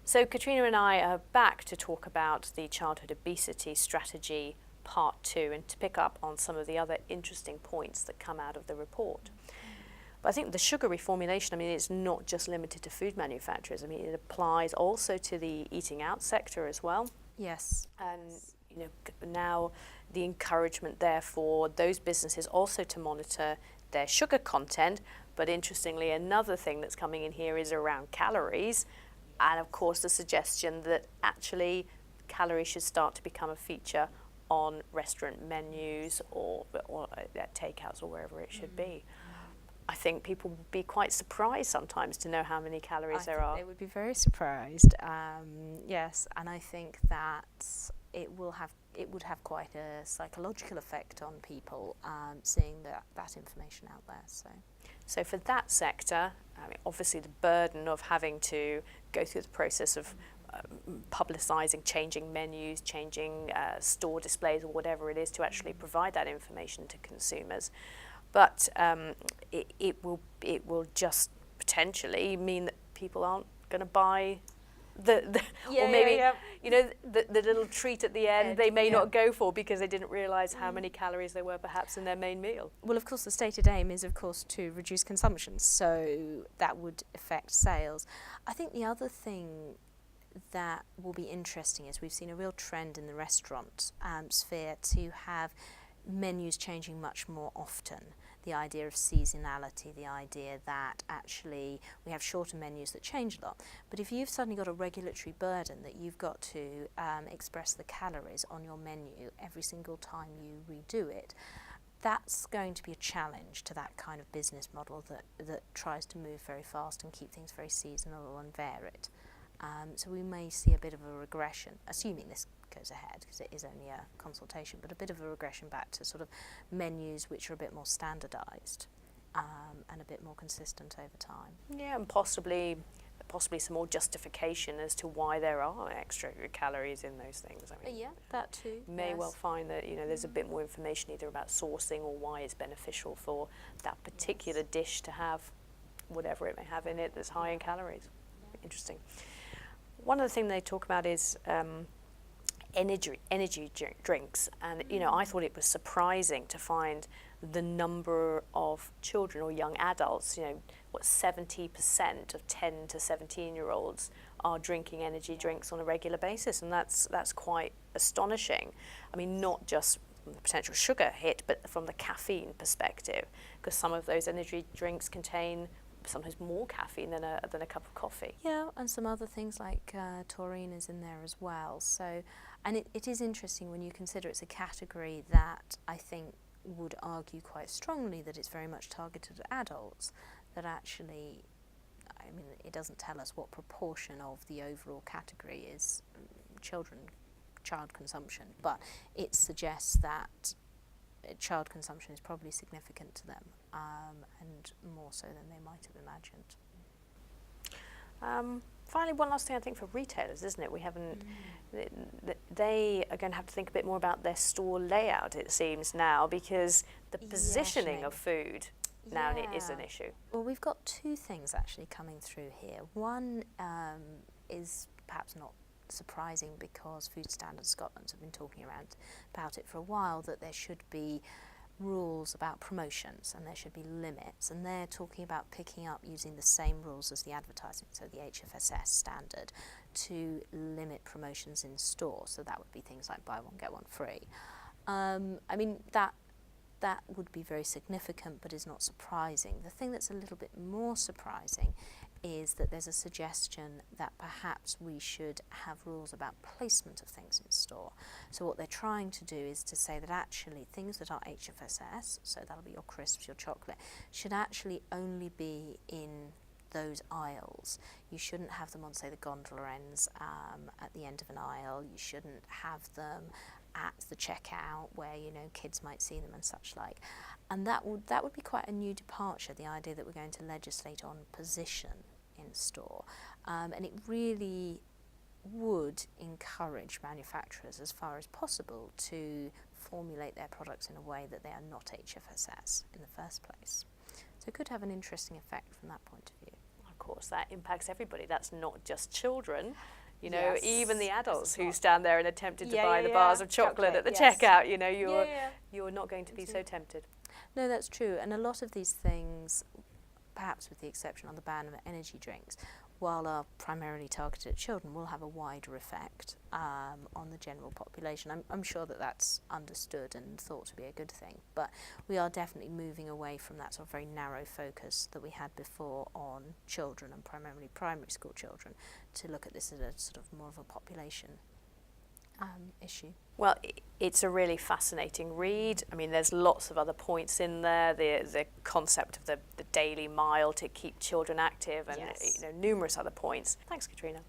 So Katrina and I are back to talk about the childhood obesity strategy part 2 and to pick up on some of the other interesting points that come out of the report. But I think the sugar reformulation, I mean, it's not just limited to food manufacturers. I mean, it applies also to the eating out sector as well. Yes. And you know, now the encouragement there for those businesses also to monitor their sugar content. But interestingly, another thing that's coming in here is around calories. And of course, the suggestion that actually calories should start to become a feature on restaurant menus or at takeouts or wherever it should be. I think people would be quite surprised sometimes to know how many calories there are. They would be very surprised. Yes, and I think that it would have quite a psychological effect on people seeing that information out there. So for that sector, I mean, obviously the burden of having to go through the process of publicising, changing menus, changing store displays or whatever it is to actually provide that information to consumers. But it will just potentially mean that people aren't going to buy or maybe you know the little treat at the end they may not go for because they didn't realise how many calories there were perhaps in their main meal. Well, of course, the stated aim is, of course, to reduce consumption, so that would affect sales. I think the other thing that will be interesting is we've seen a real trend in the restaurant sphere to have menus changing much more often. The idea of seasonality, the idea that actually we have shorter menus that change a lot. But if you've suddenly got a regulatory burden that you've got to express the calories on your menu every single time you redo it, that's going to be a challenge to that kind of business model that tries to move very fast and keep things very seasonal and varied. So we may see a bit of a regression, assuming this goes ahead, because it is only a consultation, but a bit of a regression back to sort of menus which are a bit more standardised and a bit more consistent over time. Yeah, and possibly some more justification as to why there are extra calories in those things. I mean, Yeah, that too. You may well find that there's a bit more information either about sourcing or why it's beneficial for that particular dish to have whatever it may have in it that's high in calories. Interesting. One of the things they talk about is energy drinks, and I thought it was surprising to find the number of children or young adults. 70% of 10 to 17-year-olds are drinking energy drinks on a regular basis, and that's quite astonishing. I mean, not just from the potential sugar hit, but from the caffeine perspective, because some of those energy drinks contain sometimes more caffeine than a cup of coffee. Yeah, and some other things like taurine is in there as well. So, and it is interesting when you consider it's a category that I think would argue quite strongly that it's very much targeted at adults, that actually, I mean, it doesn't tell us what proportion of the overall category is child consumption, but it suggests that child consumption is probably significant to them, and more so than they might have imagined. Finally, one last thing I think for retailers, isn't it? We haven't. They are going to have to think a bit more about their store layout, it seems now, because the positioning of food now is an issue. Well, we've got two things actually coming through here. One is perhaps not surprising because Food Standards Scotland have been talking about it for a while, that there should be rules about promotions and there should be limits, and they're talking about picking up using the same rules as the advertising, so the HFSS standard, to limit promotions in store. So that would be things like buy one get one free. I mean, that would be very significant but is not surprising. The thing that's a little bit more surprising is that there's a suggestion that perhaps we should have rules about placement of things in store. So what they're trying to do is to say that actually things that are HFSS, so that'll be your crisps, your chocolate, should actually only be in those aisles. You shouldn't have them on, say, the gondola ends at the end of an aisle. You shouldn't have them at the checkout where kids might see them and such like. And that would be quite a new departure, the idea that we're going to legislate on position in store. And it really would encourage manufacturers as far as possible to formulate their products in a way that they are not HFSS in the first place. So it could have an interesting effect from that point of view. Of course, that impacts everybody. That's not just children. You know, Yes. even the This adults is who what- stand there and are tempted to Yeah, buy yeah, the bars yeah. of chocolate at the Chocolate, yes. checkout, you know, Yeah. you're not going to be so tempted. No, that's true. And a lot of these things, perhaps with the exception of the ban of energy drinks, while are primarily targeted at children, will have a wider effect on the general population. I'm sure that that's understood and thought to be a good thing, but we are definitely moving away from that sort of very narrow focus that we had before on children, and primarily primary school children, to look at this as a sort of more of a population issue. Well, it's a really fascinating read. I mean, there's lots of other points in there. The concept of the daily mile to keep children active, and Yes. numerous other points. Thanks, Katrina.